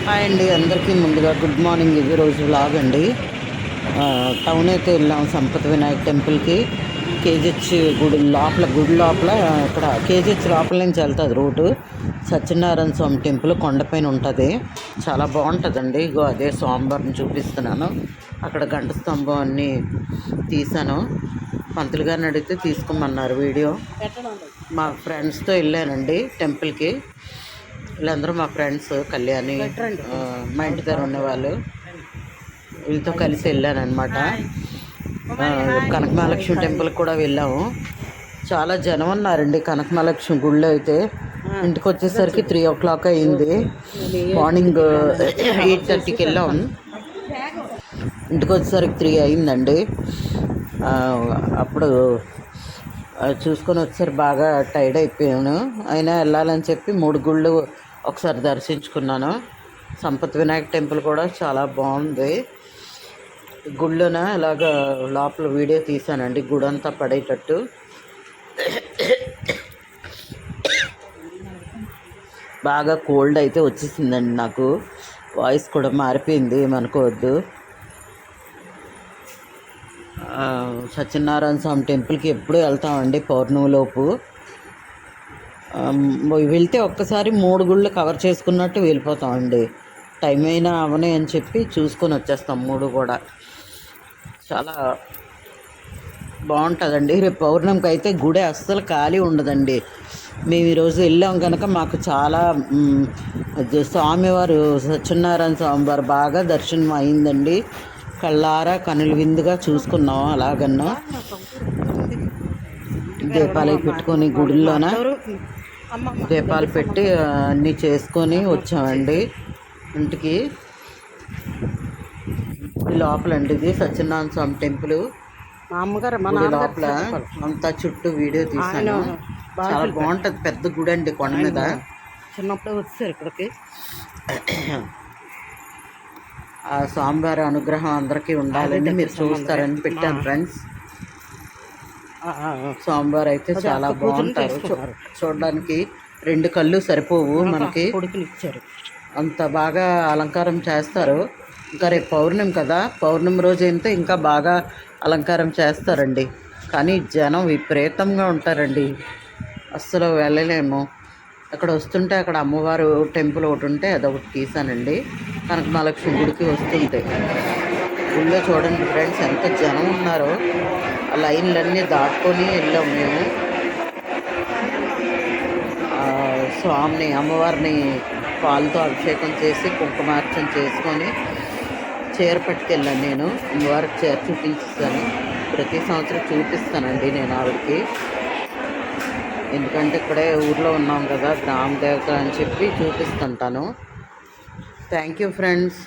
Hi అండి, అందరికీ ముందుగా గుడ్ మార్నింగ్. ఇది రోజు వ్లాగ్ అండి. టౌన్ అయితే వెళ్ళాం సంపత్ వినాయక్ టెంపుల్కి. కేజీహెచ్ గుడి లోపల ఇక్కడ కేజీహెచ్ లోపల నుంచి వెళ్తుంది రూటు. సత్యనారాయణ స్వామి టెంపుల్ కొండపైన ఉంటుంది. చాలా బాగుంటుందండి. ఇగో అదే స్వామివారిని చూపిస్తున్నాను. అక్కడ గంట స్తంభం అన్నీ తీసాను. పంతులు గారిని అడిగితే తీసుకోమన్నారు వీడియో. మా ఫ్రెండ్స్తో వెళ్ళానండి టెంపుల్కి. వీళ్ళందరూ మా ఫ్రెండ్స్. కళ్యాణి, మా ఇంటి దగ్గర ఉన్నవాళ్ళు, వీళ్ళతో కలిసి వెళ్ళాను అనమాట. కనకమహాలక్ష్మి టెంపుల్కి కూడా వెళ్ళాము. చాలా జనం ఉన్నారండి కనకమహాలక్ష్మి గుళ్ళో అయితే. ఇంటికి వచ్చేసరికి 3 o'clock అయింది. మార్నింగ్ 8:30కి వెళ్ళాం. ఇంటికి వచ్చేసరికి 3 అయిందండి. అప్పుడు చూసుకొని వచ్చేసరి బాగా టైర్డ్ అయిపోయాను. అయినా వెళ్ళాలని చెప్పి 3 గుళ్ళు ఒకసారి దర్శించుకున్నాను. సంపత్ వినాయక్ టెంపుల్ కూడా చాలా బాగుంది. గుళ్ళోన ఇలాగ లోపల వీడియో తీసానండి, గుడి అంతా పడేటట్టు. బాగా కోల్డ్ అయితే వచ్చేసిందండి నాకు. వాయిస్ కూడా మారిపోయింది, ఏమనుకోవద్దు. సత్యనారాయణ స్వామి టెంపుల్కి ఎప్పుడూ వెళ్తామండి పౌర్ణమిలోపు. వెళ్తే ఒక్కసారి 3 గుళ్ళు కవర్ చేసుకున్నట్టు వెళ్ళిపోతామండి. టైం అయినా అవనే అని చెప్పి చూసుకొని వచ్చేస్తాం 3 కూడా. చాలా బాగుంటుందండి. రేపు పౌర్ణమికి అయితే గుడి అస్సలు ఖాళీ ఉండదండి. మేము ఈరోజు వెళ్ళాం కనుక మాకు చాలా స్వామివారు సత్యనారాయణ స్వామివారు బాగా దర్శనం అయిందండి. కళ్ళారా కనుల విందుగా చూసుకున్నాం. అలాగన్నా దీపాలు పెట్టుకొని గుడిలోన దీపాలు పెట్టి అన్నీ చేసుకొని వచ్చామండి ఇంటికి. లోపలండి ఇది సత్యనారాయణ స్వామి టెంపుల్. మా అమ్మగారు లోపల అంతా చుట్టూ వీడియో తీసాను. చాలా బాగుంటుంది. పెద్ద గుడి అండి, కొండ మీద. చిన్నప్పుడు వచ్చారు ఇక్కడికి. ఆ స్వామివారి అనుగ్రహం అందరికీ ఉండాలని మీరు చూస్తారని పెట్టాను ఫ్రెండ్స్. స్వామివారు అయితే చాలా బాగుంటారు. చూడడానికి 2 కళ్ళు సరిపోవు మనకి. ఇచ్చారు, అంత బాగా అలంకారం చేస్తారు. ఇంకా రేపు పౌర్ణమి కదా, పౌర్ణమి రోజు అయితే ఇంకా బాగా అలంకారం చేస్తారండి. కానీ జనం విపరీతంగా ఉంటారండి, అస్సలు వెళ్ళలేము. అక్కడ వస్తుంటే అక్కడ అమ్మవారు టెంపుల్ ఒకటి ఉంటే అదొకటి తీసానండి. కనకమహాలక్ష్మి గుడికి వస్తుంటే గుళ్ళో చూడండి ఫ్రెండ్స్ ఎంత జనం ఉన్నారో. ఆ లైన్లన్నీ దాటుకొని వెళ్ళాము మేము. స్వామిని అమ్మవారిని పాలతో అభిషేకం చేసి కుంకుమార్చన చేసుకొని చీర పట్టుకెళ్ళాను నేను. అమ్మవారికి చీర చూపించాను. ప్రతి సంవత్సరం చూపిస్తానండి నేను ఆవిడకి. ఎందుకంటే ఇక్కడే ఊర్లో ఉన్నాం కదా, గ్రామ దేవత అని చెప్పి చూపిస్తుంటాను. Thank you friends.